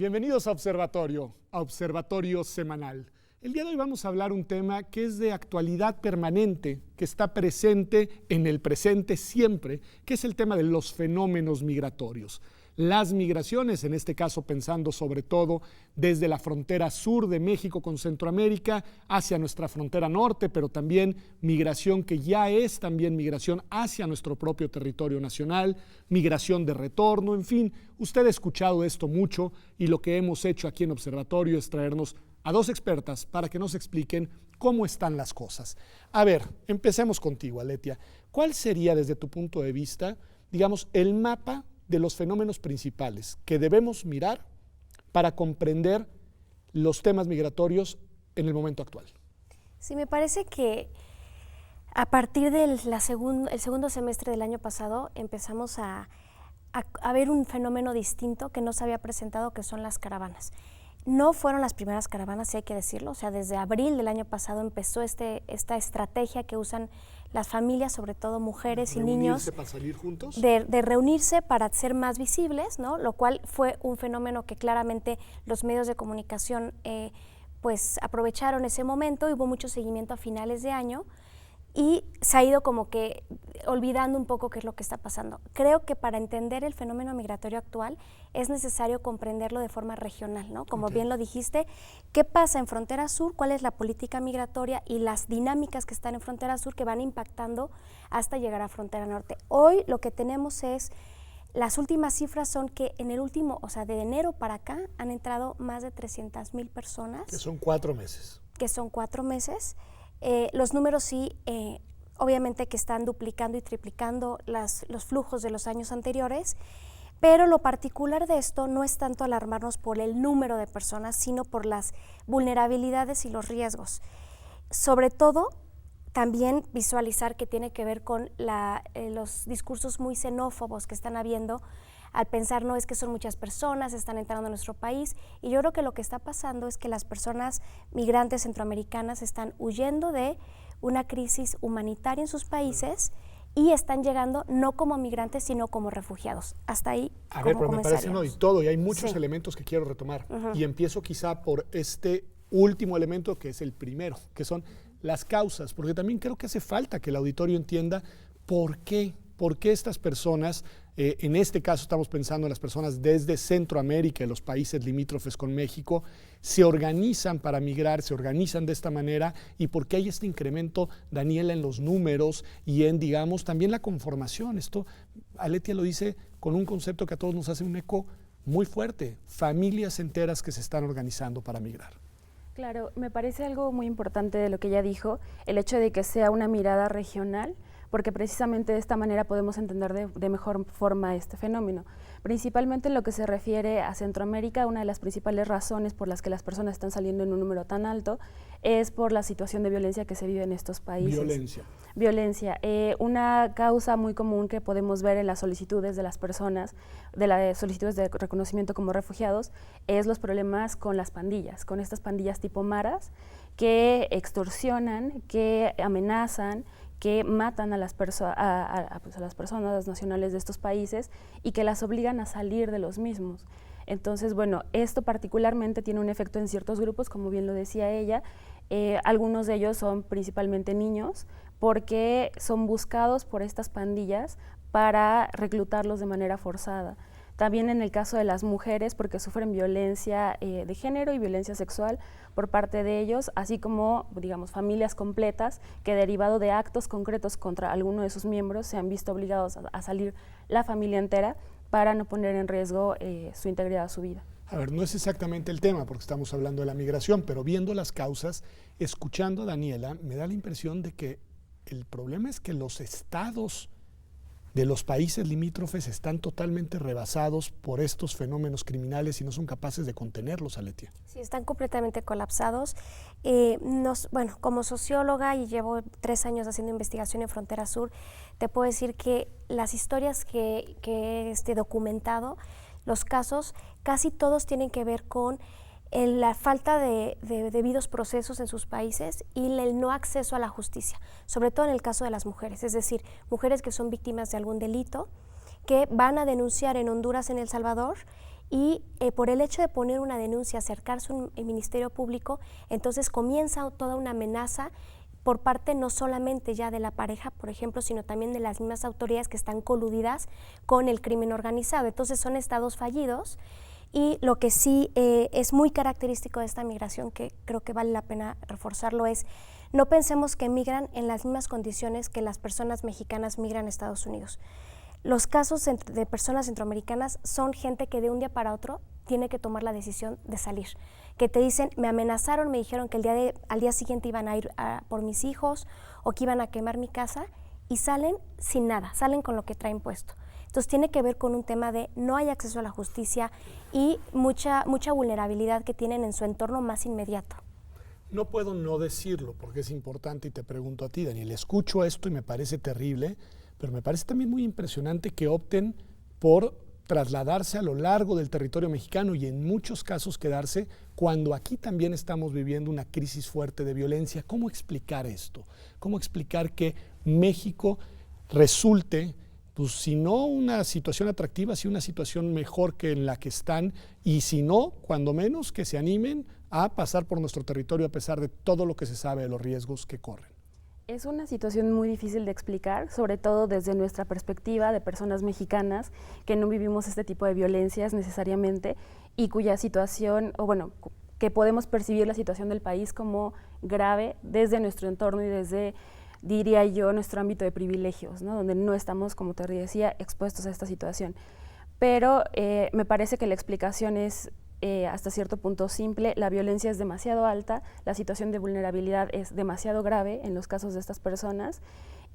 Bienvenidos a Observatorio Semanal. El día de hoy vamos a hablar un tema que es de actualidad permanente, que está presente en el presente siempre, que es el tema de los fenómenos migratorios. Las migraciones, en este caso pensando sobre todo desde la frontera sur de México con Centroamérica hacia nuestra frontera norte, pero también migración que ya es también migración hacia nuestro propio territorio nacional, migración de retorno, en fin, usted ha escuchado esto mucho y lo que hemos hecho aquí en Observatorio es traernos a dos expertas para que nos expliquen cómo están las cosas. A ver, empecemos contigo, Aletia. ¿Cuál sería desde tu punto de vista, digamos, el mapa de los fenómenos principales que debemos mirar para comprender los temas migratorios en el momento actual? Sí, me parece que a partir del segundo semestre del año pasado empezamos a ver un fenómeno distinto que no se había presentado, que son las caravanas. No fueron las primeras caravanas, si hay que decirlo, o sea, desde abril del año pasado empezó esta estrategia que usan las familias, sobre todo mujeres y niños. ¿Reunirse para salir juntos? De reunirse para ser más visibles, ¿no? Lo cual fue un fenómeno que claramente los medios de comunicación pues aprovecharon ese momento y hubo mucho seguimiento a finales de año y se ha ido como que olvidando un poco qué es lo que está pasando. Creo que para entender el fenómeno migratorio actual es necesario comprenderlo de forma regional, ¿no? Como bien lo dijiste, ¿qué pasa en Frontera Sur? ¿Cuál es la política migratoria y las dinámicas que están en Frontera Sur que van impactando hasta llegar a Frontera Norte? Hoy lo que tenemos es, las últimas cifras son que en el último, o sea, de enero para acá han entrado más de 300,000 personas. Que son 4 meses. Que son 4 meses. Los números sí, obviamente que están duplicando y triplicando los flujos de los años anteriores, pero lo particular de esto no es tanto alarmarnos por el número de personas, sino por las vulnerabilidades y los riesgos. Sobre todo, también visualizar que tiene que ver con los discursos muy xenófobos que están habiendo al pensar no es que son muchas personas, están entrando a nuestro país, y yo creo que lo que está pasando es que las personas migrantes centroamericanas están huyendo de una crisis humanitaria en sus países y están llegando no como migrantes, sino como refugiados. Hasta ahí, a ver, pero me parece no, y todo, y hay muchos sí. elementos que quiero retomar. Y empiezo quizá por este último elemento que es el primero, que son las causas, porque también creo que hace falta que el auditorio entienda por qué estas personas, en este caso estamos pensando en las personas desde Centroamérica y los países limítrofes con México, se organizan para migrar, se organizan de esta manera, y por qué hay este incremento, Daniela, en los números y en, digamos, también la conformación. Esto, Aletia lo dice con un concepto que a todos nos hace un eco muy fuerte, familias enteras que se están organizando para migrar. Claro, me parece algo muy importante de lo que ella dijo, el hecho de que sea una mirada regional, porque precisamente de esta manera podemos entender de mejor forma este fenómeno. Principalmente en lo que se refiere a Centroamérica, una de las principales razones por las que las personas están saliendo en un número tan alto es por la situación de violencia que se vive en estos países. Violencia. Una causa muy común que podemos ver en las solicitudes de las personas, de las solicitudes de reconocimiento como refugiados, es los problemas con las pandillas, con estas pandillas tipo maras que extorsionan, que amenazan, que matan a las personas nacionales de estos países y que las obligan a salir de los mismos. Entonces, bueno, esto particularmente tiene un efecto en ciertos grupos, como bien lo decía ella. Algunos de ellos son principalmente niños, porque son buscados por estas pandillas para reclutarlos de manera forzada. También en el caso de las mujeres, porque sufren violencia de género y violencia sexual por parte de ellos, así como, digamos, familias completas que derivado de actos concretos contra alguno de sus miembros se han visto obligados a salir la familia entera para no poner en riesgo su integridad, su vida. A ver, no es exactamente el tema porque estamos hablando de la migración, pero viendo las causas, escuchando a Daniela, me da la impresión de que el problema es que los estados de los países limítrofes están totalmente rebasados por estos fenómenos criminales y no son capaces de contenerlos, Aletia. Sí, están completamente colapsados. Bueno, como socióloga y llevo 3 años haciendo investigación en Frontera Sur, te puedo decir que las historias que he documentado, los casos, casi todos tienen que ver con la falta de debidos procesos en sus países y el no acceso a la justicia, sobre todo en el caso de las mujeres, es decir, mujeres que son víctimas de algún delito, que van a denunciar en Honduras, en El Salvador, y por el hecho de poner una denuncia, acercarse a un ministerio público, entonces comienza toda una amenaza por parte no solamente ya de la pareja, por ejemplo, sino también de las mismas autoridades que están coludidas con el crimen organizado. Entonces son estados fallidos. Y lo que sí es muy característico de esta migración, que creo que vale la pena reforzarlo, es no pensemos que migran en las mismas condiciones que las personas mexicanas migran a Estados Unidos. Los casos de personas centroamericanas son gente que de un día para otro tiene que tomar la decisión de salir, que te dicen, me amenazaron, me dijeron que al día siguiente iban a ir por mis hijos o que iban a quemar mi casa, y salen sin nada, salen con lo que traen puesto. Entonces tiene que ver con un tema de no hay acceso a la justicia y mucha vulnerabilidad que tienen en su entorno más inmediato. No puedo no decirlo porque es importante y te pregunto a ti, Daniel. Escucho esto y me parece terrible, pero me parece también muy impresionante que opten por trasladarse a lo largo del territorio mexicano y en muchos casos quedarse cuando aquí también estamos viviendo una crisis fuerte de violencia. ¿Cómo explicar esto? ¿Cómo explicar que México resulte, pues si no una situación atractiva, sí una situación mejor que en la que están, y si no, cuando menos que se animen a pasar por nuestro territorio a pesar de todo lo que se sabe de los riesgos que corren? Es una situación muy difícil de explicar, sobre todo desde nuestra perspectiva de personas mexicanas que no vivimos este tipo de violencias necesariamente y cuya situación, o bueno, que podemos percibir la situación del país como grave desde nuestro entorno y desde, diría yo, nuestro ámbito de privilegios, ¿no? Donde no estamos, como te decía, expuestos a esta situación. Pero me parece que la explicación es hasta cierto punto simple. La violencia es demasiado alta, la situación de vulnerabilidad es demasiado grave en los casos de estas personas,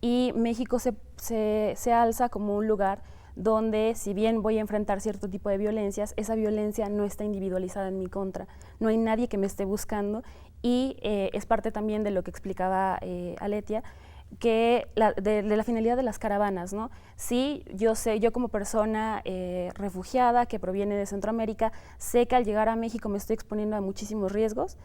y México se alza como un lugar donde, si bien voy a enfrentar cierto tipo de violencias, esa violencia no está individualizada en mi contra, no hay nadie que me esté buscando, y es parte también de lo que explicaba Aletia, que de la finalidad de las caravanas, ¿no? Sí, yo como persona refugiada que proviene de Centroamérica, sé que al llegar a México me estoy exponiendo a muchísimos riesgos,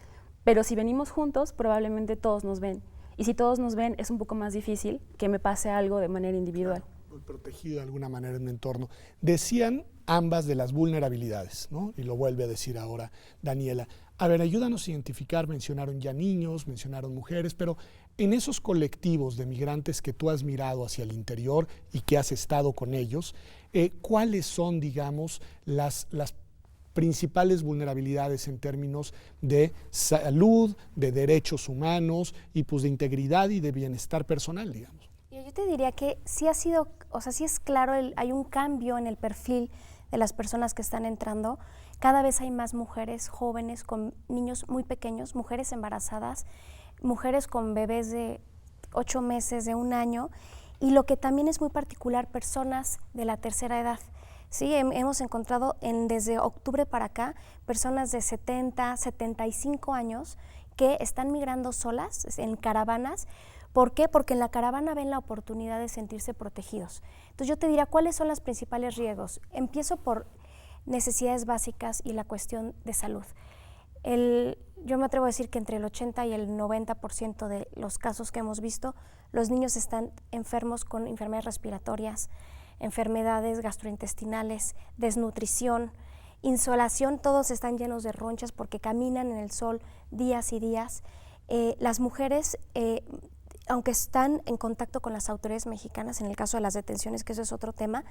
pero si venimos juntos, probablemente todos nos ven. Y si todos nos ven, es un poco más difícil que me pase algo de manera individual. Claro, protegido de alguna manera en mi entorno. Decían ambas de las vulnerabilidades, ¿no? Y lo vuelve a decir ahora Daniela. A ver, ayúdanos a identificar, mencionaron ya niños, mencionaron mujeres, pero en esos colectivos de migrantes que tú has mirado hacia el interior y que has estado con ellos, ¿cuáles son, digamos, las principales vulnerabilidades en términos de salud, de derechos humanos y pues de integridad y de bienestar personal, digamos? Yo te diría que sí ha sido, o sea, sí es claro, hay un cambio en el perfil de las personas que están entrando. Cada vez hay más mujeres jóvenes con niños muy pequeños, mujeres embarazadas, mujeres con bebés de 8 meses, de 1 año, y lo que también es muy particular, personas de la tercera edad. Sí, hemos encontrado desde octubre para acá personas de 70, 75 años que están migrando solas en caravanas. ¿Por qué? Porque en la caravana ven la oportunidad de sentirse protegidos. Entonces yo te diría, ¿cuáles son los principales riesgos? Empiezo por necesidades básicas y la cuestión de salud. Yo me atrevo a decir que entre el 80 y el 90% de los casos que hemos visto, los niños están enfermos con enfermedades respiratorias, enfermedades gastrointestinales, desnutrición, insolación, todos están llenos de ronchas porque caminan en el sol días y días. Las mujeres, aunque están en contacto con las autoridades mexicanas, en el caso de las detenciones, que eso es otro tema,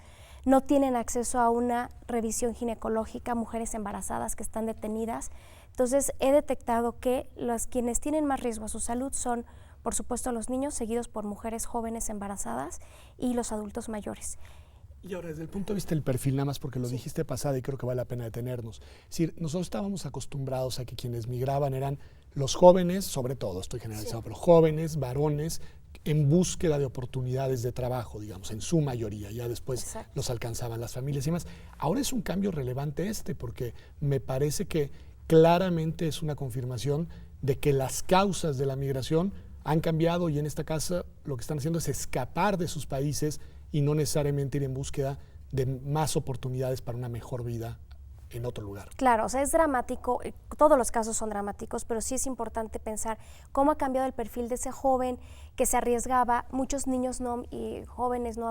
no tienen acceso a una revisión ginecológica, mujeres embarazadas que están detenidas. Entonces, he detectado que quienes tienen más riesgo a su salud son, por supuesto, los niños, seguidos por mujeres jóvenes embarazadas y los adultos mayores. Y ahora, desde el punto de vista del perfil, nada más porque lo dijiste pasada y creo que vale la pena detenernos. Es decir, nosotros estábamos acostumbrados a que quienes migraban eran los jóvenes, sobre todo, estoy generalizando, pero jóvenes, varones, en búsqueda de oportunidades de trabajo, digamos, en su mayoría, ya después los alcanzaban las familias y más. Ahora es un cambio relevante porque me parece que claramente es una confirmación de que las causas de la migración han cambiado y en esta casa lo que están haciendo es escapar de sus países y no necesariamente ir en búsqueda de más oportunidades para una mejor vida en otro lugar. Claro, o sea, es dramático, todos los casos son dramáticos, pero sí es importante pensar cómo ha cambiado el perfil de ese joven que se arriesgaba, muchos niños y jóvenes no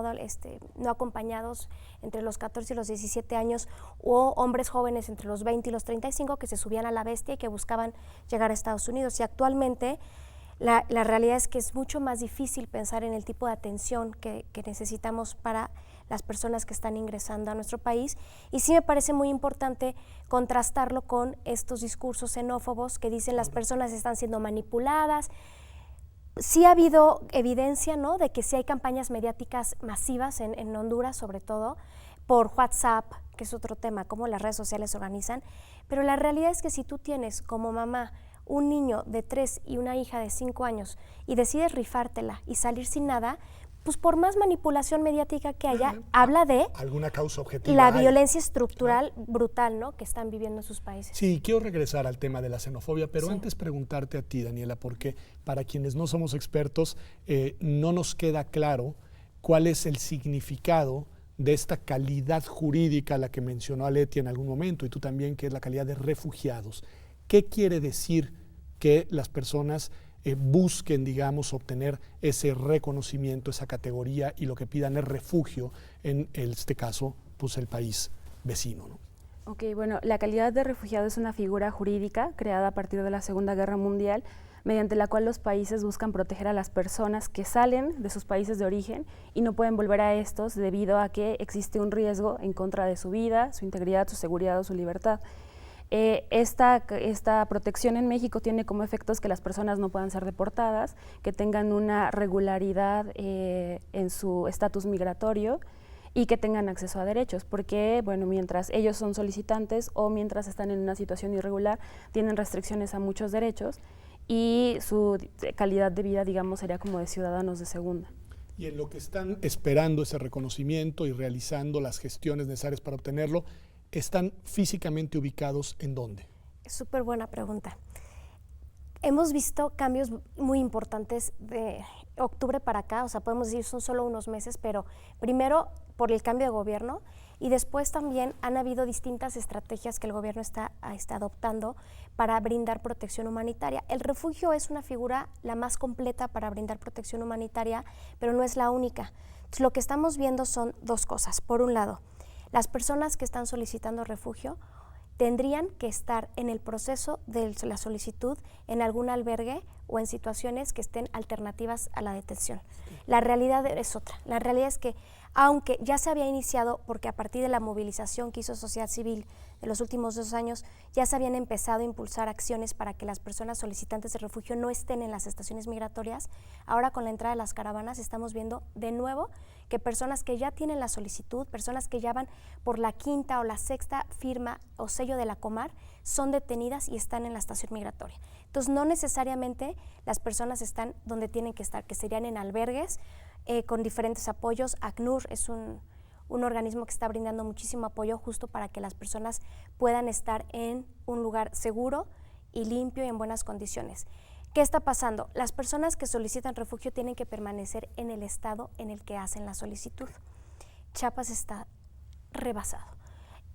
acompañados entre los 14 y los 17 años, o hombres jóvenes entre los 20 y los 35 que se subían a la bestia y que buscaban llegar a Estados Unidos. Y actualmente la realidad es que es mucho más difícil pensar en el tipo de atención que necesitamos para las personas que están ingresando a nuestro país, y sí me parece muy importante contrastarlo con estos discursos xenófobos que dicen las personas están siendo manipuladas. Sí ha habido evidencia, ¿no?, de que sí hay campañas mediáticas masivas en Honduras, sobre todo por WhatsApp, que es otro tema, cómo las redes sociales se organizan, pero la realidad es que si tú tienes como mamá un niño de 3 y una hija de 5 años y decides rifártela y salir sin nada, pues por más manipulación mediática que haya, habla de alguna causa objetiva, la violencia estructural brutal, ¿no?, que están viviendo en sus países. Sí, quiero regresar al tema de la xenofobia, pero antes preguntarte a ti, Daniela, porque para quienes no somos expertos, no nos queda claro cuál es el significado de esta calidad jurídica, la que mencionó Aleti en algún momento, y tú también, que es la calidad de refugiados. ¿Qué quiere decir que las personas busquen, digamos, obtener ese reconocimiento, esa categoría, y lo que pidan es refugio, en este caso, pues el país vecino, ¿no? Ok, bueno, la calidad de refugiado es una figura jurídica creada a partir de la Segunda Guerra Mundial, mediante la cual los países buscan proteger a las personas que salen de sus países de origen y no pueden volver a estos debido a que existe un riesgo en contra de su vida, su integridad, su seguridad o su libertad. Esta protección en México tiene como efectos que las personas no puedan ser deportadas, que tengan una regularidad en su estatus migratorio y que tengan acceso a derechos, porque bueno, mientras ellos son solicitantes o mientras están en una situación irregular, tienen restricciones a muchos derechos y su calidad de vida, digamos, sería como de ciudadanos de segunda. Y en lo que están esperando ese reconocimiento y realizando las gestiones necesarias para obtenerlo, ¿están físicamente ubicados en dónde? Es súper buena pregunta. Hemos visto cambios muy importantes de octubre para acá, o sea, podemos decir son solo unos meses, pero primero por el cambio de gobierno y después también han habido distintas estrategias que el gobierno está adoptando para brindar protección humanitaria. El refugio es una figura la más completa para brindar protección humanitaria, pero no es la única. Entonces, lo que estamos viendo son dos cosas. Por un lado, las personas que están solicitando refugio tendrían que estar en el proceso de la solicitud en algún albergue o en situaciones que estén alternativas a la detención. La realidad es otra. La realidad es que, aunque ya se había iniciado, porque a partir de la movilización que hizo sociedad civil de los últimos 2 años, ya se habían empezado a impulsar acciones para que las personas solicitantes de refugio no estén en las estaciones migratorias, ahora con la entrada de las caravanas estamos viendo de nuevo que personas que ya tienen la solicitud, personas que ya van por la 5ª o la 6ª firma o sello de la Comar, son detenidas y están en la estación migratoria. Entonces, no necesariamente las personas están donde tienen que estar, que serían en albergues con diferentes apoyos. ACNUR es un organismo que está brindando muchísimo apoyo justo para que las personas puedan estar en un lugar seguro y limpio y en buenas condiciones. ¿Qué está pasando? Las personas que solicitan refugio tienen que permanecer en el estado en el que hacen la solicitud. Chiapas está rebasado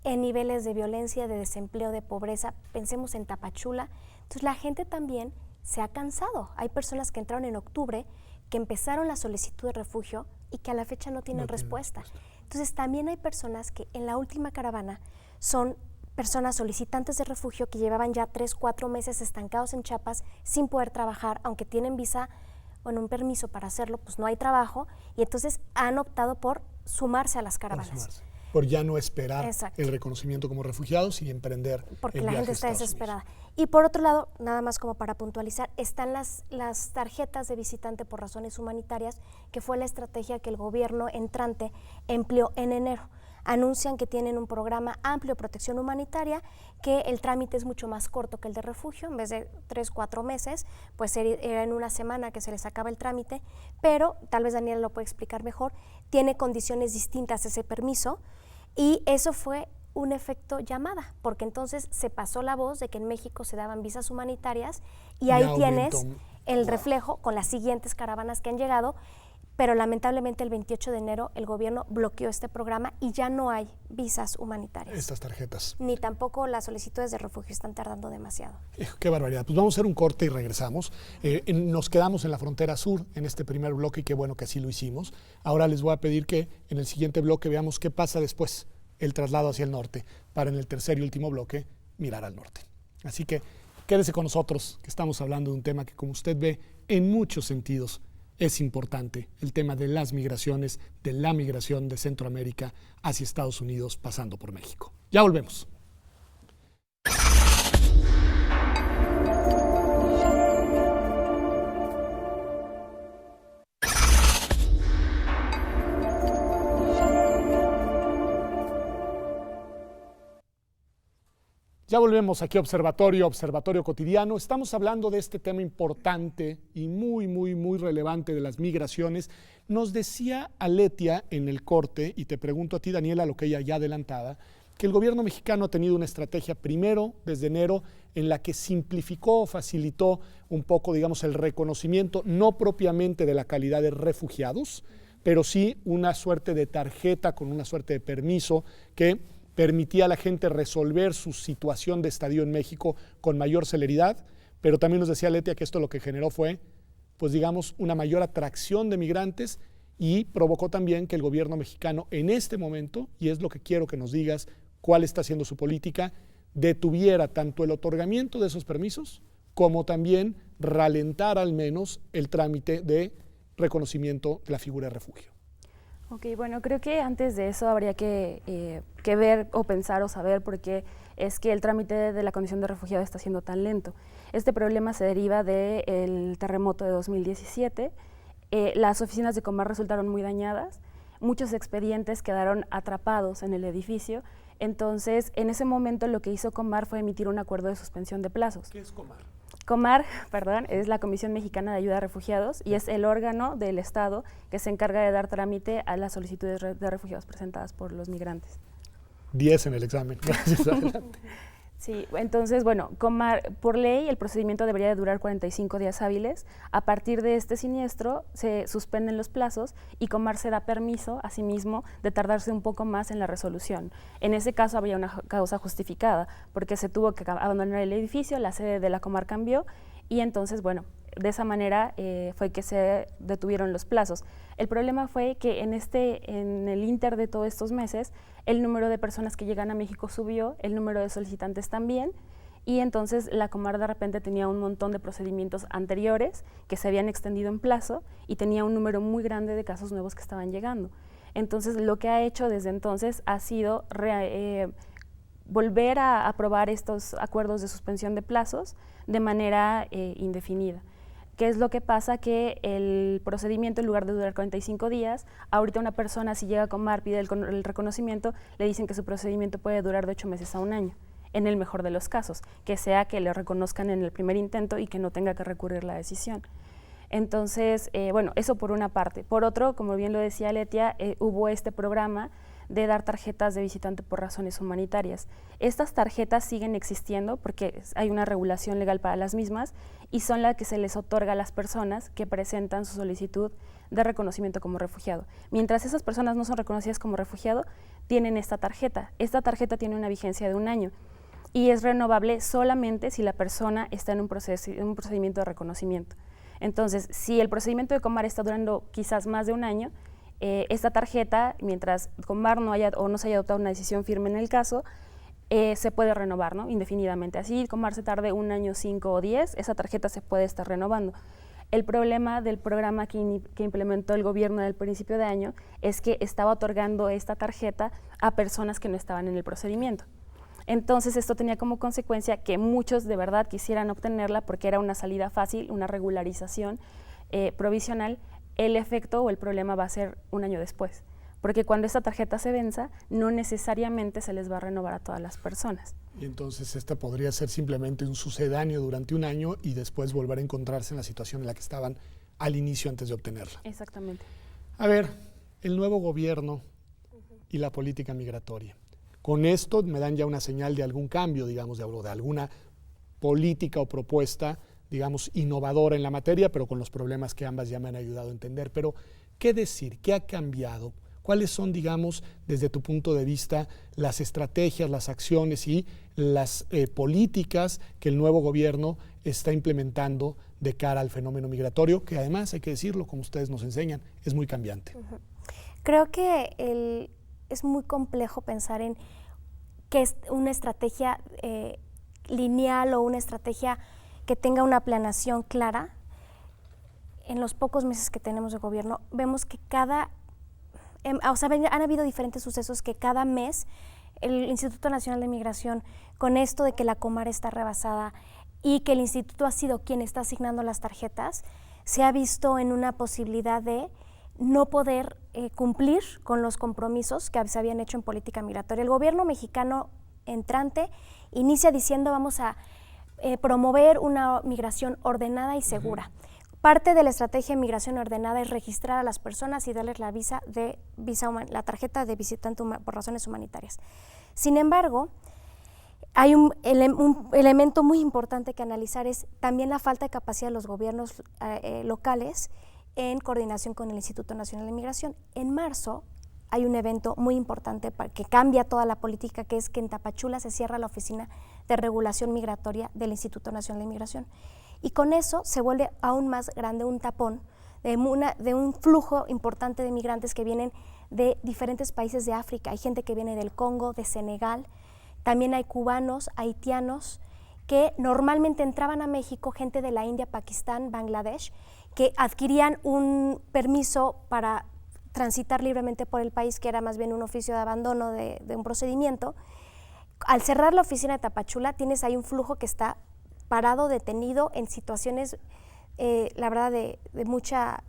en niveles de violencia, de desempleo, de pobreza. Pensemos en Tapachula. Entonces, la gente también se ha cansado. Hay personas que entraron en octubre, que empezaron la solicitud de refugio y que a la fecha no tienen respuesta. Entonces, también hay personas que en la última caravana son personas solicitantes de refugio que llevaban ya 3-4 meses estancados en Chiapas sin poder trabajar, aunque tienen visa, bueno, un permiso para hacerlo, pues no hay trabajo, y entonces han optado por sumarse a las caravanas. Por ya no esperar Exacto. el reconocimiento como refugiados y emprender porque el la viaje gente está a Estados desesperada. Unidos. Y por otro lado, nada más como para puntualizar, están las tarjetas de visitante por razones humanitarias, que fue la estrategia que el gobierno entrante empleó en enero. Anuncian que tienen un programa amplio de protección humanitaria, que el trámite es mucho más corto que el de refugio, en vez de 3-4 meses, pues era en una semana que se les acaba el trámite, pero tal vez Daniela lo puede explicar mejor, tiene condiciones distintas ese permiso, y eso fue un efecto llamada, porque entonces se pasó la voz de que en México se daban visas humanitarias y ahí tienes el reflejo con las siguientes caravanas que han llegado, pero lamentablemente el 28 de enero el gobierno bloqueó este programa y ya no hay visas humanitarias. Estas tarjetas. Ni tampoco las solicitudes de refugio están tardando demasiado. Qué barbaridad. Pues vamos a hacer un corte y regresamos. Nos quedamos en la frontera sur en este primer bloque y qué bueno que así lo hicimos. Ahora les voy a pedir que en el siguiente bloque veamos qué pasa después, el traslado hacia el norte, para en el tercer y último bloque mirar al norte. Así que quédese con nosotros, que estamos hablando de un tema que, como usted ve, en muchos sentidos es importante, el tema de las migraciones, de la migración de Centroamérica hacia Estados Unidos, pasando por México. Ya volvemos. Ya volvemos aquí a Observatorio Cotidiano. Estamos hablando de este tema importante y muy relevante de las migraciones. Nos decía Aletia en el corte, y te pregunto a ti, Daniela, lo que ella ya adelantaba, que el gobierno mexicano ha tenido una estrategia primero, desde enero, en la que simplificó o facilitó un poco, digamos, el reconocimiento, no propiamente de la calidad de refugiados, pero sí una suerte de tarjeta con una suerte de permiso que permitía a la gente resolver su situación de estadio en México con mayor celeridad, pero también nos decía Letia que esto lo que generó fue, pues digamos, una mayor atracción de migrantes y provocó también que el gobierno mexicano en este momento, y es lo que quiero que nos digas, cuál está siendo su política, detuviera tanto el otorgamiento de esos permisos como también ralentar al menos el trámite de reconocimiento de la figura de refugio. Ok, bueno, creo que antes de eso habría que ver o pensar o saber por qué es que el trámite de la condición de refugiado está siendo tan lento. Este problema se deriva del terremoto de 2017. Las oficinas de Comar resultaron muy dañadas, muchos expedientes quedaron atrapados en el edificio. Entonces, en ese momento lo que hizo Comar fue emitir un acuerdo de suspensión de plazos. ¿Qué es Comar? Comar, es la Comisión Mexicana de Ayuda a Refugiados y es el órgano del Estado que se encarga de dar trámite a las solicitudes de refugiados presentadas por los migrantes. 10 en el examen. Gracias, adelante. Sí, entonces, bueno, Comar, por ley el procedimiento debería de durar 45 días hábiles. A partir de este siniestro se suspenden los plazos y Comar se da permiso a sí mismo de tardarse un poco más en la resolución. En ese caso había una causa justificada porque se tuvo que abandonar el edificio, la sede de la Comar cambió y entonces, bueno, de esa manera fue que se detuvieron los plazos. El problema fue que en el inter de todos estos meses, el número de personas que llegan a México subió, el número de solicitantes también, y entonces la Comar de repente tenía un montón de procedimientos anteriores que se habían extendido en plazo y tenía un número muy grande de casos nuevos que estaban llegando. Entonces lo que ha hecho desde entonces ha sido volver a aprobar estos acuerdos de suspensión de plazos de manera indefinida. ¿Qué es lo que pasa? Que el procedimiento, en lugar de durar 45 días, ahorita una persona si llega a Comar, pide el reconocimiento, le dicen que su procedimiento puede durar de 8 meses a 1 año, en el mejor de los casos, que sea que le reconozcan en el primer intento y que no tenga que recurrir la decisión. Entonces, bueno, eso por una parte. Por otro, como bien lo decía Letia, hubo este programa de dar tarjetas de visitante por razones humanitarias. Estas tarjetas siguen existiendo porque hay una regulación legal para las mismas y son las que se les otorga a las personas que presentan su solicitud de reconocimiento como refugiado. Mientras esas personas no son reconocidas como refugiado, tienen esta tarjeta. Esta tarjeta tiene una vigencia de 1 año y es renovable solamente si la persona está en un procedimiento de reconocimiento. Entonces, si el procedimiento de Comar está durando quizás más de 1 año, esta tarjeta, mientras Comar no se haya adoptado una decisión firme en el caso, se puede renovar, ¿no? Indefinidamente. Así Comar se tarde 1 año, 5 o 10, esa tarjeta se puede estar renovando. El problema del programa que implementó el gobierno al principio de año es que estaba otorgando esta tarjeta a personas que no estaban en el procedimiento. Entonces esto tenía como consecuencia que muchos de verdad quisieran obtenerla porque era una salida fácil, una regularización provisional. El efecto o el problema va a ser 1 año después, porque cuando esta tarjeta se venza, no necesariamente se les va a renovar a todas las personas. Y entonces esta podría ser simplemente un sucedáneo durante 1 año y después volver a encontrarse en la situación en la que estaban al inicio antes de obtenerla. Exactamente. A ver, el nuevo gobierno y la política migratoria. Con esto me dan ya una señal de algún cambio, digamos, de alguna política o propuesta, digamos, innovadora en la materia, pero con los problemas que ambas ya me han ayudado a entender. Pero, ¿Qué decir? ¿Qué ha cambiado? ¿Cuáles son, digamos, desde tu punto de vista, las estrategias, las acciones y las políticas que el nuevo gobierno está implementando de cara al fenómeno migratorio, que además, hay que decirlo, como ustedes nos enseñan, es muy cambiante? Creo que es muy complejo pensar en qué es una estrategia lineal o una estrategia que tenga una planeación clara. En los pocos meses que tenemos de gobierno, vemos que han habido diferentes sucesos que cada mes el Instituto Nacional de Migración, con esto de que la Comar está rebasada y que el instituto ha sido quien está asignando las tarjetas, se ha visto en una posibilidad de no poder cumplir con los compromisos que se habían hecho en política migratoria. El gobierno mexicano entrante inicia diciendo vamos a promover una migración ordenada y segura. Parte de la estrategia de migración ordenada es registrar a las personas y darles la la tarjeta de visitante por razones humanitarias. Sin embargo, hay un elemento muy importante que analizar, es también la falta de capacidad de los gobiernos locales en coordinación con el Instituto Nacional de Migración. En marzo hay un evento muy importante que cambia toda la política, que es que en Tapachula se cierra la oficina de regulación migratoria del Instituto Nacional de Migración. Y con eso se vuelve aún más grande un tapón de un flujo importante de migrantes que vienen de diferentes países de África. Hay gente que viene del Congo, de Senegal, también hay cubanos, haitianos, que normalmente entraban a México, gente de la India, Pakistán, Bangladesh, que adquirían un permiso para transitar libremente por el país, que era más bien un oficio de abandono de un procedimiento. Al cerrar la oficina de Tapachula, tienes ahí un flujo que está parado, detenido, en situaciones, la verdad, de mucha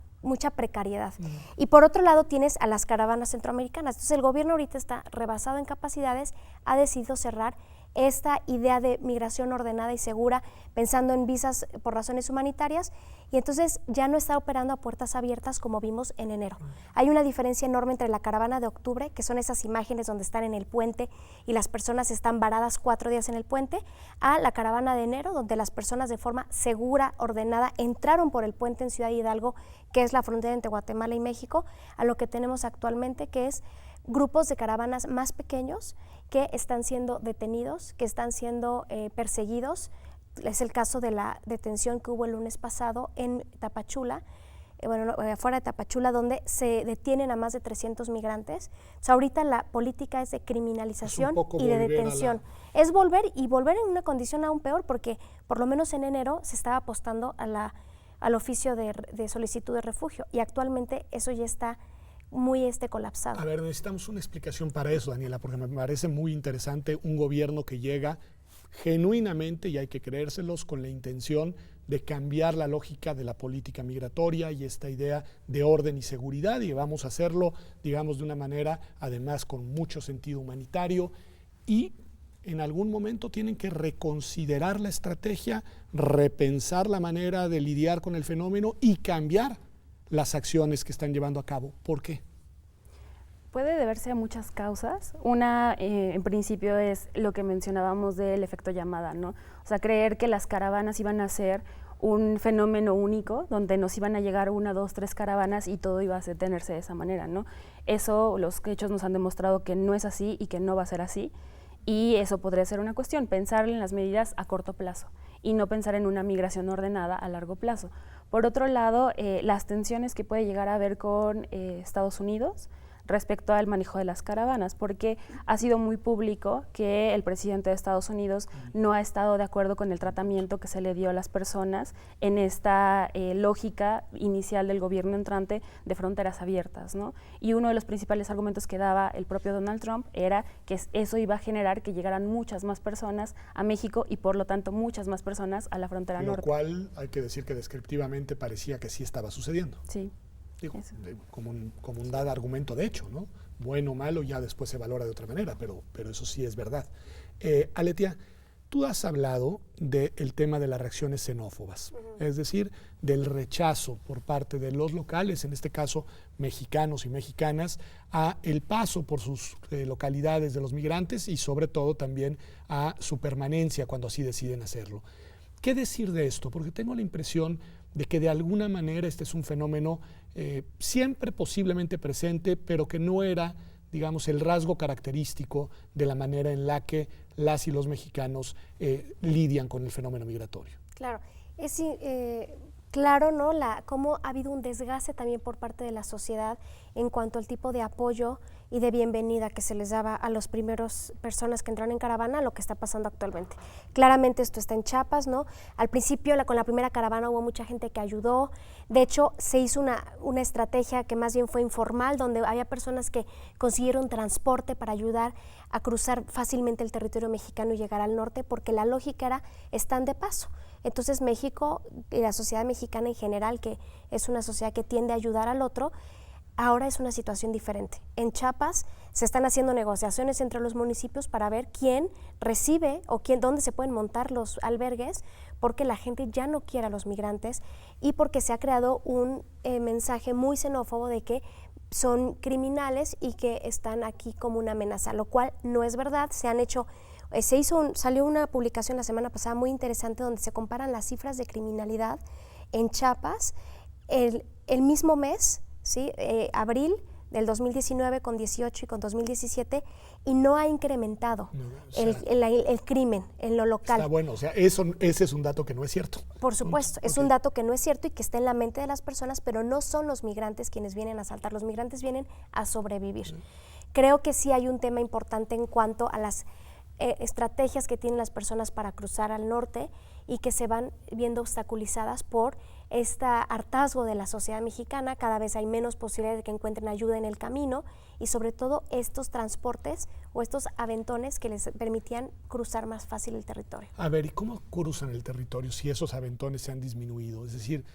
precariedad. Y por otro lado tienes a las caravanas centroamericanas. Entonces el gobierno ahorita está rebasado en capacidades, ha decidido cerrar esta idea de migración ordenada y segura, pensando en visas por razones humanitarias, y entonces ya no está operando a puertas abiertas como vimos en enero. Hay una diferencia enorme entre la caravana de octubre, que son esas imágenes donde están en el puente y las personas están varadas 4 días en el puente, a la caravana de enero, donde las personas de forma segura, ordenada, entraron por el puente en Ciudad Hidalgo, que es la frontera entre Guatemala y México, a lo que tenemos actualmente, que es grupos de caravanas más pequeños que están siendo detenidos, que están siendo perseguidos. Es el caso de la detención que hubo el lunes pasado en Tapachula, afuera de Tapachula, donde se detienen a más de 300 migrantes. O sea, ahorita la política es de criminalización y de detención. Es volver en una condición aún peor, porque por lo menos en enero se estaba apostando al oficio de solicitud de refugio, y actualmente eso ya está muy colapsado. A ver, necesitamos una explicación para eso, Daniela, porque me parece muy interesante un gobierno que llega genuinamente, y hay que creérselos, con la intención de cambiar la lógica de la política migratoria y esta idea de orden y seguridad, y vamos a hacerlo, digamos, de una manera, además, con mucho sentido humanitario, y en algún momento tienen que reconsiderar la estrategia, repensar la manera de lidiar con el fenómeno y cambiar las acciones que están llevando a cabo. ¿Por qué? Puede deberse a muchas causas. Una, en principio, es lo que mencionábamos del efecto llamada, ¿no? O sea, creer que las caravanas iban a ser un fenómeno único, donde nos iban a llegar 1, 2, 3 caravanas y todo iba a detenerse de esa manera, ¿no? Eso, los hechos nos han demostrado que no es así y que no va a ser así. Y eso podría ser una cuestión, pensar en las medidas a corto plazo y no pensar en una migración ordenada a largo plazo. Por otro lado, las tensiones que puede llegar a haber con Estados Unidos respecto al manejo de las caravanas, porque ha sido muy público que el presidente de Estados Unidos no ha estado de acuerdo con el tratamiento que se le dio a las personas en esta lógica inicial del gobierno entrante de fronteras abiertas, ¿no? Y uno de los principales argumentos que daba el propio Donald Trump era que eso iba a generar que llegaran muchas más personas a México y por lo tanto muchas más personas a la frontera norte. Lo cual hay que decir que descriptivamente parecía que sí estaba sucediendo. Sí. Digo, como un dado argumento de hecho, ¿no? Bueno o malo ya después se valora de otra manera, pero eso sí es verdad. Aletia, tú has hablado del tema de las reacciones xenófobas, es decir, del rechazo por parte de los locales, en este caso mexicanos y mexicanas, a el paso por sus localidades de los migrantes y sobre todo también a su permanencia cuando así deciden hacerlo. ¿Qué decir de esto? Porque tengo la impresión de que de alguna manera este es un fenómeno siempre posiblemente presente, pero que no era, digamos, el rasgo característico de la manera en la que las y los mexicanos lidian con el fenómeno migratorio. Claro, es claro, ¿no? Cómo ha habido un desgaste también por parte de la sociedad en cuanto al tipo de apoyo y de bienvenida que se les daba a las primeras personas que entraron en caravana, lo que está pasando actualmente. Claramente esto está en Chiapas, ¿no? Al principio, con la primera caravana hubo mucha gente que ayudó. De hecho, se hizo una estrategia que más bien fue informal, donde había personas que consiguieron transporte para ayudar a cruzar fácilmente el territorio mexicano y llegar al norte, porque la lógica era, están de paso. Entonces México y la sociedad mexicana en general, que es una sociedad que tiende a ayudar al otro, ahora es una situación diferente. En Chiapas se están haciendo negociaciones entre los municipios para ver quién recibe o dónde se pueden montar los albergues, porque la gente ya no quiere a los migrantes y porque se ha creado un mensaje muy xenófobo de que son criminales y que están aquí como una amenaza, lo cual no es verdad. Salió una publicación la semana pasada muy interesante donde se comparan las cifras de criminalidad en Chiapas el mismo mes, ¿sí? Abril del 2019 con 18 y con 2017, y no ha incrementado el crimen en lo local. Está bueno, o sea, ese es un dato que no es cierto. Por supuesto, es un dato que no es cierto y que está en la mente de las personas, pero no son los migrantes quienes vienen a asaltar, los migrantes vienen a sobrevivir. Creo que sí hay un tema importante en cuanto a las estrategias que tienen las personas para cruzar al norte y que se van viendo obstaculizadas por este hartazgo de la sociedad mexicana. Cada vez hay menos posibilidades de que encuentren ayuda en el camino y sobre todo estos transportes o estos aventones que les permitían cruzar más fácil el territorio. A ver, ¿y cómo cruzan el territorio si esos aventones se han disminuido? Es decir,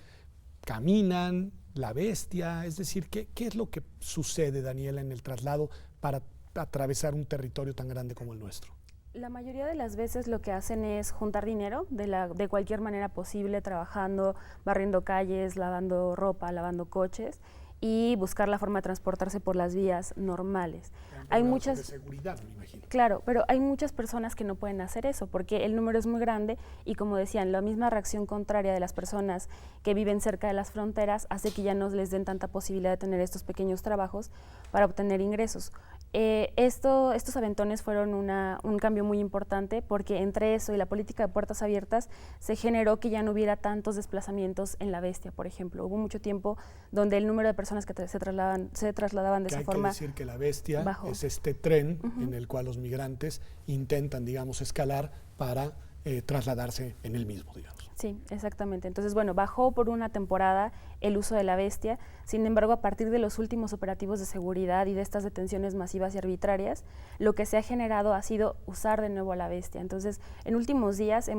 ¿caminan, la bestia? Es decir, ¿qué es lo que sucede, Daniela, en el traslado para atravesar un territorio tan grande como el nuestro? La mayoría de las veces lo que hacen es juntar dinero de cualquier manera posible, trabajando, barriendo calles, lavando ropa, lavando coches y buscar la forma de transportarse por las vías normales. Hay muchas de seguridad, me imagino. Claro, pero hay muchas personas que no pueden hacer eso porque el número es muy grande y, como decían, la misma reacción contraria de las personas que viven cerca de las fronteras hace que ya no les den tanta posibilidad de tener estos pequeños trabajos para obtener ingresos. Estos aventones fueron un cambio muy importante porque entre eso y la política de puertas abiertas se generó que ya no hubiera tantos desplazamientos en la bestia, por ejemplo. Hubo mucho tiempo donde el número de personas que se trasladaban de esa forma hay que decir que la bestia bajó. Es este tren en el cual los migrantes intentan, digamos, escalar para trasladarse en el mismo, digamos. Sí, exactamente. Entonces, bueno, bajó por una temporada el uso de la bestia. Sin embargo, a partir de los últimos operativos de seguridad y de estas detenciones masivas y arbitrarias, lo que se ha generado ha sido usar de nuevo a la bestia. Entonces, en últimos días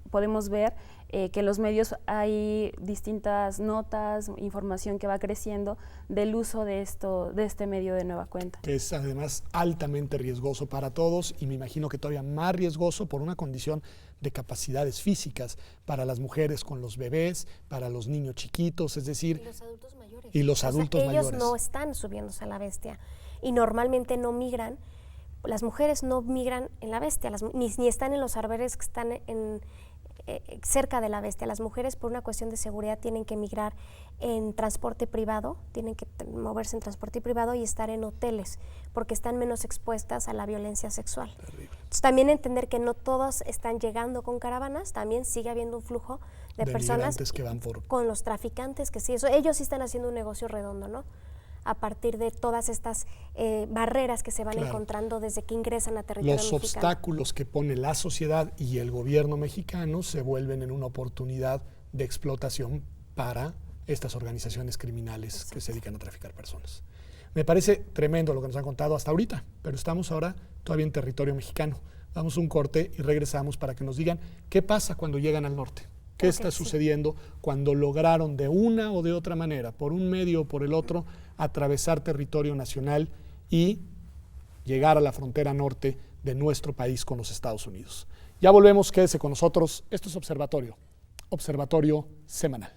podemos ver que en los medios hay distintas notas, información que va creciendo del uso de este medio de nueva cuenta. Que es además altamente riesgoso para todos y me imagino que todavía más riesgoso por una condición de capacidades físicas para las mujeres con los bebés, para los niños chiquitos, es decir… Y los adultos mayores. Y los adultos mayores. Ellos no están subiéndose a la bestia y normalmente no migran, las mujeres no migran en la bestia, ni están en los albergues que están cerca de la bestia. Las mujeres, por una cuestión de seguridad, tienen que migrar en transporte privado, tienen que moverse en transporte privado y estar en hoteles porque están menos expuestas a la violencia sexual. Entonces, también entender que no todos están llegando con caravanas, también sigue habiendo un flujo de personas que van con los traficantes, que sí, ellos sí están haciendo un negocio redondo, ¿no? A partir de todas estas barreras que se van encontrando desde que ingresan a territorio mexicano. Los obstáculos que pone la sociedad y el gobierno mexicano se vuelven en una oportunidad de explotación para estas organizaciones criminales que se dedican a traficar personas. Me parece tremendo lo que nos han contado hasta ahorita, pero estamos ahora todavía en territorio mexicano. Damos un corte y regresamos para que nos digan qué pasa cuando llegan al norte. ¿Qué está sucediendo cuando lograron de una o de otra manera, por un medio o por el otro, atravesar territorio nacional y llegar a la frontera norte de nuestro país con los Estados Unidos? Ya volvemos, quédese con nosotros. Esto es Observatorio Semanal.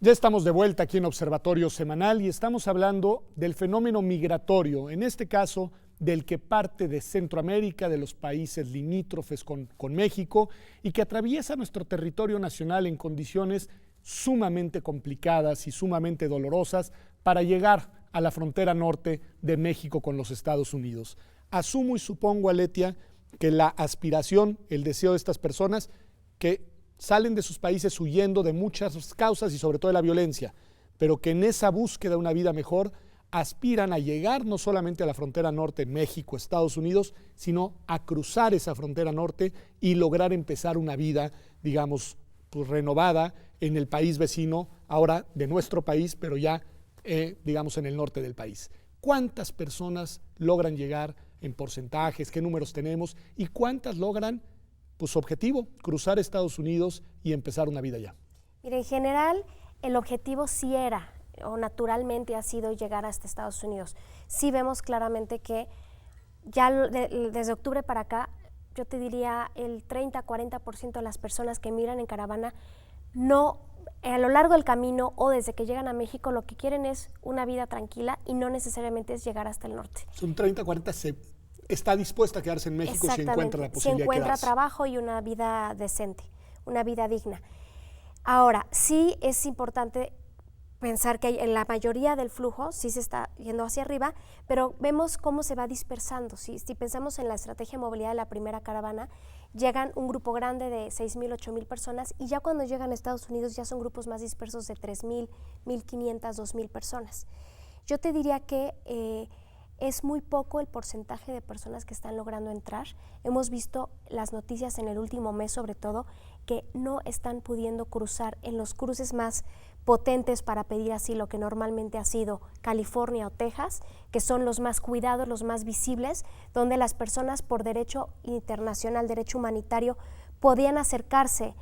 Ya estamos de vuelta aquí en Observatorio Semanal y estamos hablando del fenómeno migratorio, en este caso del que parte de Centroamérica, de los países limítrofes con México y que atraviesa nuestro territorio nacional en condiciones sumamente complicadas y sumamente dolorosas para llegar a la frontera norte de México con los Estados Unidos. Asumo y supongo, Aletia, que la aspiración, el deseo de estas personas que salen de sus países huyendo de muchas causas y sobre todo de la violencia, pero que en esa búsqueda de una vida mejor aspiran a llegar no solamente a la frontera norte, México, Estados Unidos, sino a cruzar esa frontera norte y lograr empezar una vida, digamos, pues renovada en el país vecino, ahora de nuestro país, pero ya, digamos, en el norte del país. ¿Cuántas personas logran llegar en porcentajes? ¿Qué números tenemos? ¿Y cuántas logran pues su objetivo, cruzar Estados Unidos y empezar una vida allá? Mira, en general, el objetivo sí era, o naturalmente ha sido llegar hasta Estados Unidos. Sí vemos claramente que ya desde octubre para acá, yo te diría el 30-40% de las personas que migran en caravana no, a lo largo del camino o desde que llegan a México, lo que quieren es una vida tranquila y no necesariamente es llegar hasta el norte. Son 30-40%. Está dispuesta a quedarse en México si encuentra la posibilidad si encuentra de quedarse. trabajo y una vida decente, una vida digna. Ahora, sí es importante pensar que en la mayoría del flujo sí se está yendo hacia arriba, pero vemos cómo se va dispersando. Si pensamos en la estrategia de movilidad de la primera caravana, llegan un grupo grande de 6,000, 8,000 personas y ya cuando llegan a Estados Unidos ya son grupos más dispersos de 3,000, 1,500, 2,000 personas. Yo te diría que es muy poco el porcentaje de personas que están logrando entrar. Hemos visto las noticias en el último mes, sobre todo, que no están pudiendo cruzar en los cruces más potentes para pedir asilo, que normalmente ha sido California o Texas, que son los más cuidados, los más visibles, donde las personas por derecho internacional, derecho humanitario, podían acercarse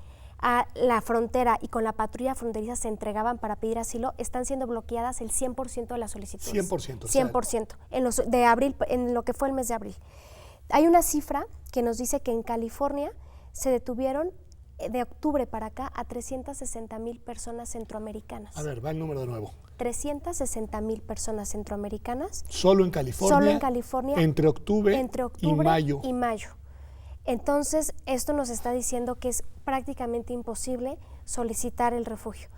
a la frontera y con la patrulla fronteriza se entregaban para pedir asilo, están siendo bloqueadas el 100% de las solicitudes. 100%. 100%, de abril, en lo que fue el mes de abril. Hay una cifra que nos dice que en California se detuvieron de octubre para acá a 360,000 personas centroamericanas. A ver, va el número de nuevo. 360,000 personas centroamericanas. Solo en California. Solo en California. Entre octubre y mayo. Entonces, esto nos está diciendo que es prácticamente imposible solicitar el refugio.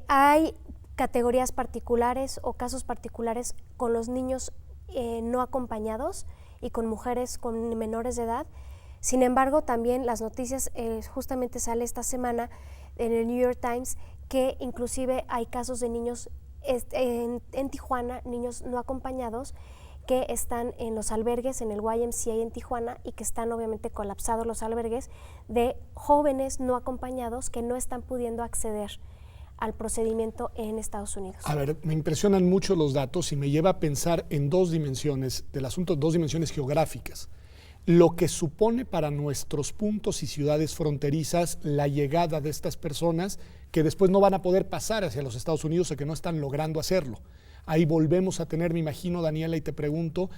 Hay categorías particulares o casos particulares con los niños no acompañados y con mujeres con menores de edad. Sin embargo, también las noticias, justamente sale esta semana en el New York Times, que inclusive hay casos de niños en Tijuana, niños no acompañados, que están en los albergues, en el YMCA en Tijuana, y que están obviamente colapsados los albergues, de jóvenes no acompañados que no están pudiendo acceder al procedimiento en Estados Unidos. A ver, me impresionan mucho los datos y me lleva a pensar en dos dimensiones del asunto, dos dimensiones geográficas. Lo que supone para nuestros puntos y ciudades fronterizas la llegada de estas personas que después no van a poder pasar hacia los Estados Unidos o que no están logrando hacerlo. Ahí volvemos a tener, me imagino, Daniela, y te pregunto,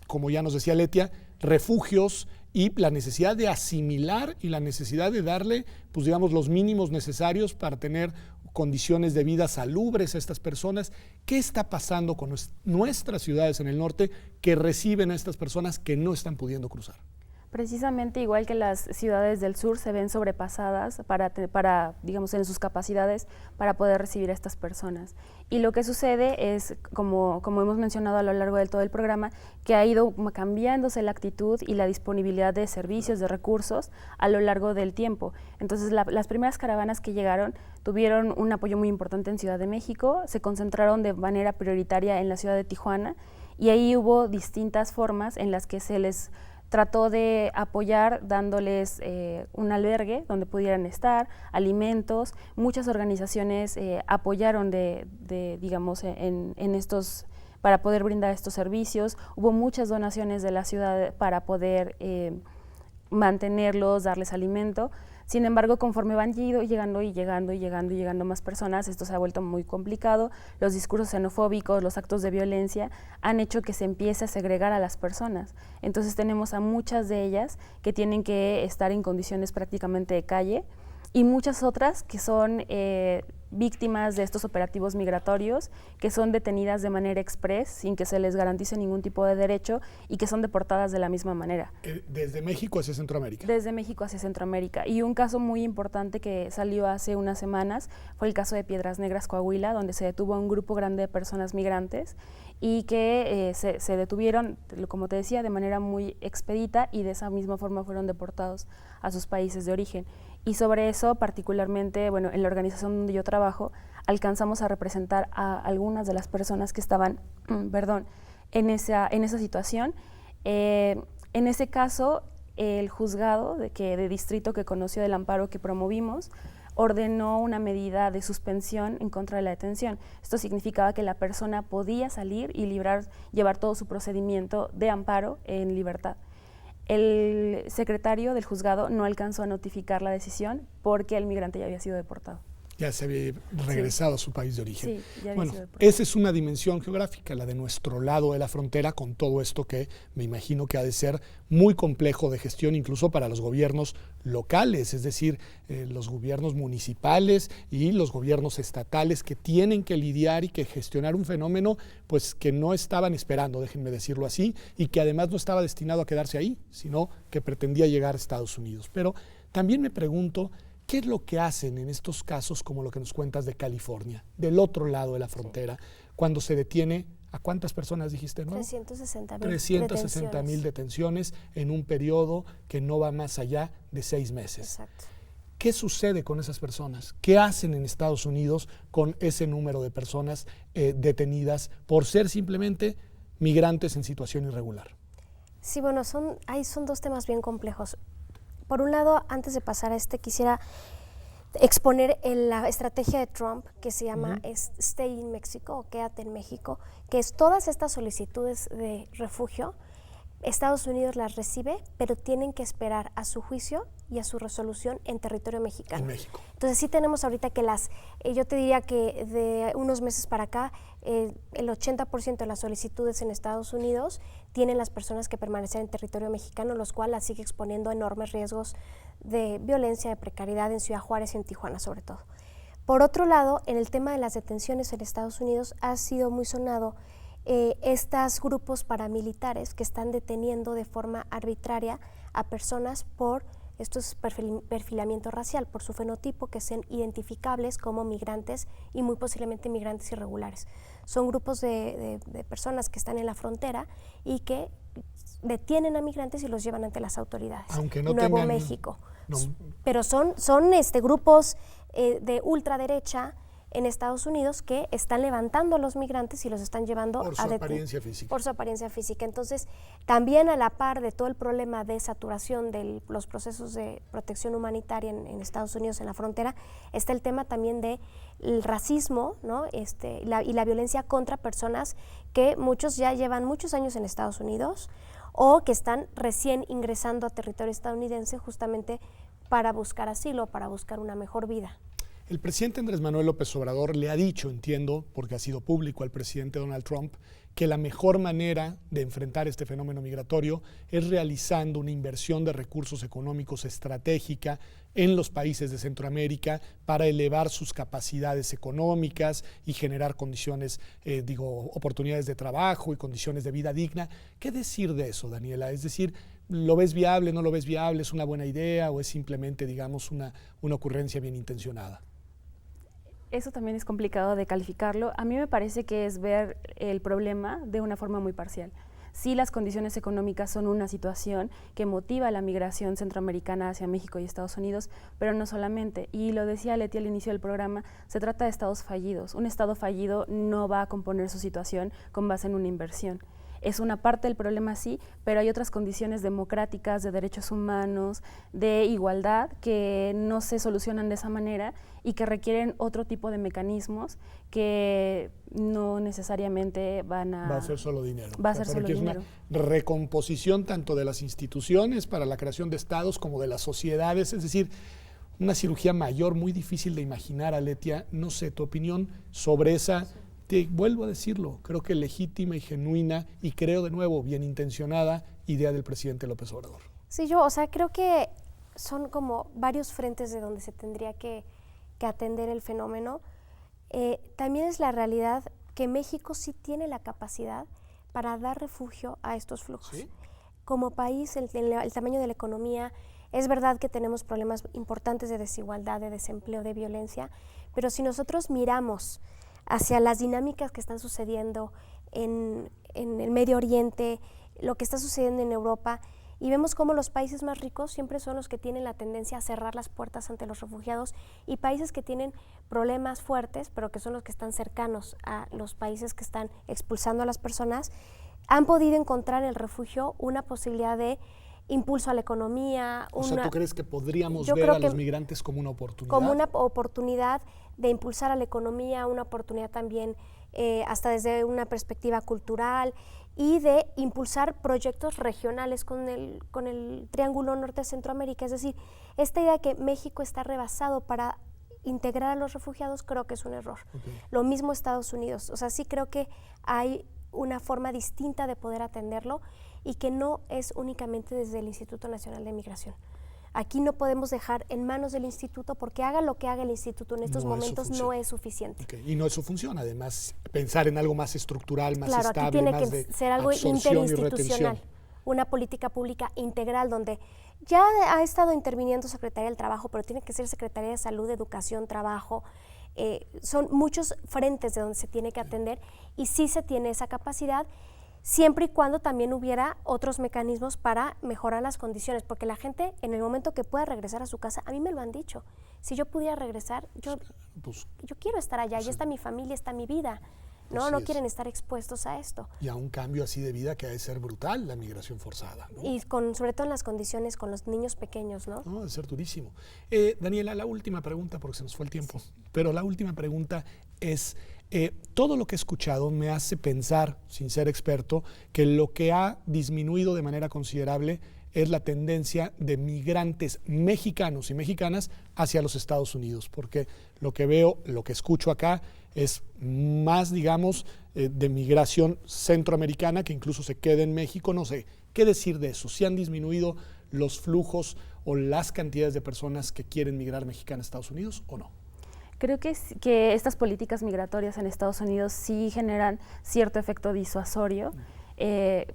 como ya nos decía Letia, refugios y la necesidad de asimilar y la necesidad de darle, pues digamos, los mínimos necesarios para tener condiciones de vida salubres a estas personas. ¿Qué está pasando con nuestras ciudades en el norte que reciben a estas personas que no están pudiendo cruzar? Precisamente igual que las ciudades del sur se ven sobrepasadas para, digamos, en sus capacidades para poder recibir a estas personas. Y lo que sucede es, como hemos mencionado a lo largo de todo el programa, que ha ido cambiándose la actitud y la disponibilidad de servicios, de recursos a lo largo del tiempo. Entonces, las primeras caravanas que llegaron tuvieron un apoyo muy importante en Ciudad de México, se concentraron de manera prioritaria en la ciudad de Tijuana, y ahí hubo distintas formas en las que se les trató de apoyar dándoles un albergue donde pudieran estar, alimentos. Muchas organizaciones apoyaron digamos, en estos, para poder brindar estos servicios. Hubo muchas donaciones de la ciudad para poder mantenerlos, darles alimento. Sin embargo, conforme van llegando más personas, esto se ha vuelto muy complicado. Los discursos xenofóbicos, los actos de violencia han hecho que se empiece a segregar a las personas. Entonces tenemos a muchas de ellas que tienen que estar en condiciones prácticamente de calle y muchas otras que son víctimas de estos operativos migratorios, que son detenidas de manera express, sin que se les garantice ningún tipo de derecho y que son deportadas de la misma manera. ¿Desde México hacia Centroamérica? Desde México hacia Centroamérica. Y un caso muy importante que salió hace unas semanas fue el caso de Piedras Negras, Coahuila, donde se detuvo a un grupo grande de personas migrantes y que se detuvieron, como te decía, de manera muy expedita y de esa misma forma fueron deportados a sus países de origen. Y sobre eso, particularmente, bueno, en la organización donde yo trabajo, alcanzamos a representar a algunas de las personas que estaban, en esa situación. En ese caso, el juzgado de distrito que conoció del amparo que promovimos ordenó una medida de suspensión en contra de la detención. Esto significaba que la persona podía salir y llevar todo su procedimiento de amparo en libertad. El secretario del juzgado no alcanzó a notificar la decisión porque el migrante ya había sido deportado. Ya se había regresado a su país de origen. Sí, ya había bueno, sido deportado. esa es una dimensión geográfica, la de nuestro lado de la frontera, con todo esto que me imagino que ha de ser muy complejo de gestión, incluso para los gobiernos locales, es decir, los gobiernos municipales y los gobiernos estatales que tienen que lidiar y que gestionar un fenómeno pues que no estaban esperando, déjenme decirlo así, y que además no estaba destinado a quedarse ahí, sino que pretendía llegar a Estados Unidos. Pero también me pregunto, ¿qué es lo que hacen en estos casos como lo que nos cuentas de California, del otro lado de la frontera, cuando se detiene a cuántas personas dijiste, ¿no? 360,000 detenciones en un periodo que no va más allá de 6 meses. Exacto. ¿Qué sucede con esas personas? ¿Qué hacen en Estados Unidos con ese número de personas detenidas por ser simplemente migrantes en situación irregular? Sí, bueno, son dos temas bien complejos. Por un lado, antes de pasar a quisiera exponer la estrategia de Trump que se llama Stay in Mexico o Quédate en México, que es todas estas solicitudes de refugio, Estados Unidos las recibe, pero tienen que esperar a su juicio y a su resolución en territorio mexicano. En México. Entonces sí tenemos ahorita que yo te diría que de unos meses para acá, el 80% de las solicitudes en Estados Unidos tienen las personas que permanecen en territorio mexicano, los cuales las sigue exponiendo a enormes riesgos de violencia, de precariedad en Ciudad Juárez y en Tijuana sobre todo. Por otro lado, en el tema de las detenciones en Estados Unidos ha sido muy sonado estos grupos paramilitares que están deteniendo de forma arbitraria a personas por estos perfilamiento racial, por su fenotipo, que sean identificables como migrantes y muy posiblemente migrantes irregulares. Son grupos de personas que están en la frontera y que detienen a migrantes y los llevan ante las autoridades. Aunque no Nuevo tengan, México. No. Pero son grupos de ultraderecha en Estados Unidos que están levantando a los migrantes y los están llevando por su apariencia física. Por su apariencia física. Entonces, también a la par de todo el problema de saturación de los procesos de protección humanitaria en Estados Unidos, en la frontera, está el tema también del racismo, ¿no? y la violencia contra personas que muchos ya llevan muchos años en Estados Unidos o que están recién ingresando a territorio estadounidense justamente para buscar asilo, para buscar una mejor vida. El presidente Andrés Manuel López Obrador le ha dicho, entiendo, porque ha sido público al presidente Donald Trump, que la mejor manera de enfrentar este fenómeno migratorio es realizando una inversión de recursos económicos estratégica en los países de Centroamérica para elevar sus capacidades económicas y generar condiciones, oportunidades de trabajo y condiciones de vida digna. ¿Qué decir de eso, Daniela? Es decir, ¿lo ves viable, no lo ves viable? ¿Es una buena idea o es simplemente, digamos, una ocurrencia bien intencionada? Eso también es complicado de calificarlo. A mí me parece que es ver el problema de una forma muy parcial. Sí, las condiciones económicas son una situación que motiva la migración centroamericana hacia México y Estados Unidos, pero no solamente. Y lo decía Leti al inicio del programa, se trata de estados fallidos. Un estado fallido no va a componer su situación con base en una inversión. Es una parte del problema, sí, pero hay otras condiciones democráticas, de derechos humanos, de igualdad, que no se solucionan de esa manera y que requieren otro tipo de mecanismos que no necesariamente van a... Va a ser solo dinero. Va a ser solo dinero. Es una recomposición tanto de las instituciones para la creación de estados como de las sociedades, es decir, una cirugía mayor, muy difícil de imaginar, Aletia. No sé, tu opinión sobre esa... Te vuelvo a decirlo, creo que legítima y genuina y creo de nuevo bien intencionada idea del presidente López Obrador. Sí, creo que son como varios frentes de donde se tendría que atender el fenómeno. también es la realidad que México sí tiene la capacidad para dar refugio a estos flujos. ¿Sí? Como país, el tamaño de la economía, es verdad que tenemos problemas importantes de desigualdad, de desempleo, de violencia, pero si nosotros miramos hacia las dinámicas que están sucediendo en el Medio Oriente, lo que está sucediendo en Europa, y vemos cómo los países más ricos siempre son los que tienen la tendencia a cerrar las puertas ante los refugiados, y países que tienen problemas fuertes, pero que son los que están cercanos a los países que están expulsando a las personas, han podido encontrar en el refugio una posibilidad de impulso a la economía. O sea, ¿tú crees que podríamos ver a los migrantes como una oportunidad? Como una oportunidad de impulsar a la economía, una oportunidad también hasta desde una perspectiva cultural, y de impulsar proyectos regionales con el Triángulo Norte Centroamérica. Es decir, esta idea de que México está rebasado para integrar a los refugiados, creo que es un error. Okay. Lo mismo Estados Unidos. O sea, sí creo que hay una forma distinta de poder atenderlo y que no es únicamente desde el Instituto Nacional de Migración. Aquí no podemos dejar en manos del instituto, porque haga lo que haga el instituto en estos momentos no es suficiente. Okay. Y no es su función, además, pensar en algo más estructural, más estable, aquí tiene más que ser algo interinstitucional, una política pública integral donde ya ha estado interviniendo Secretaría del Trabajo, pero tiene que ser Secretaría de Salud, Educación, Trabajo. Son muchos frentes de donde se tiene que atender, y sí se tiene esa capacidad, siempre y cuando también hubiera otros mecanismos para mejorar las condiciones, porque la gente en el momento que pueda regresar a su casa, a mí me lo han dicho, si yo pudiera regresar, yo quiero estar allá, ya está mi familia, está mi vida, no quieren estar expuestos a esto. Y a un cambio así de vida que ha de ser brutal, la migración forzada, ¿no? Y sobre todo en las condiciones con los niños pequeños, ¿no? No, ha de ser durísimo. Daniela, la última pregunta, porque se nos fue el tiempo, pero la última pregunta es, todo lo que he escuchado me hace pensar, sin ser experto, que lo que ha disminuido de manera considerable es la tendencia de migrantes mexicanos y mexicanas hacia los Estados Unidos, porque lo que veo, lo que escucho acá es más, digamos, de migración centroamericana que incluso se queda en México. No sé, ¿qué decir de eso? ¿Si han disminuido los flujos o las cantidades de personas que quieren migrar mexicanas a Estados Unidos o no? Creo que estas políticas migratorias en Estados Unidos sí generan cierto efecto disuasorio,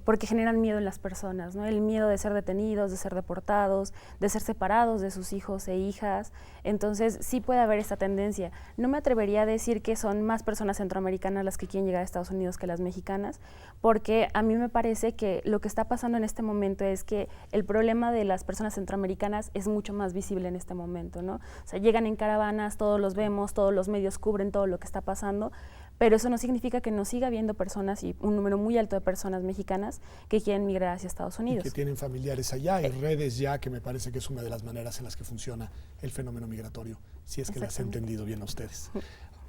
porque generan miedo en las personas, ¿no? El miedo de ser detenidos, de ser deportados, de ser separados de sus hijos e hijas. Entonces sí puede haber esta tendencia. No me atrevería a decir que son más personas centroamericanas las que quieren llegar a Estados Unidos que las mexicanas, porque a mí me parece que lo que está pasando en este momento es que el problema de las personas centroamericanas es mucho más visible en este momento, ¿no? O sea, llegan en caravanas, todos los vemos, todos los medios cubren todo lo que está pasando, pero eso no significa que no siga habiendo personas, y un número muy alto de personas mexicanas que quieren migrar hacia Estados Unidos. Y que tienen familiares allá, hay redes ya, que me parece que es una de las maneras en las que funciona el fenómeno migratorio, si es que las he entendido bien a ustedes.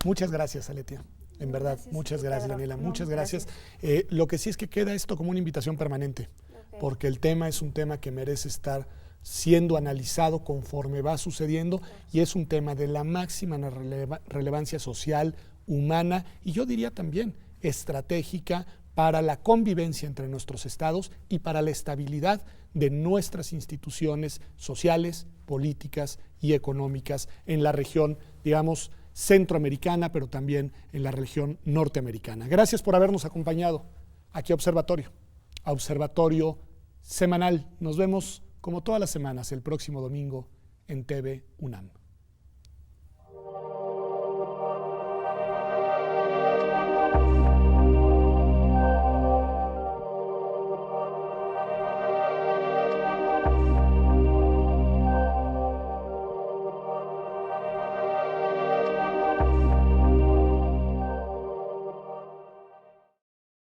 Muchas gracias, Aletia. En verdad, muchas gracias, Daniela, muchas gracias. Lo que sí es que queda esto como una invitación permanente, porque el tema es un tema que merece estar siendo analizado conforme va sucediendo, y es un tema de la máxima relevancia social, humana, y yo diría también estratégica para la convivencia entre nuestros estados y para la estabilidad de nuestras instituciones sociales, políticas y económicas en la región, digamos, centroamericana, pero también en la región norteamericana. Gracias por habernos acompañado aquí a Observatorio Semanal. Nos vemos como todas las semanas el próximo domingo en TV UNAM.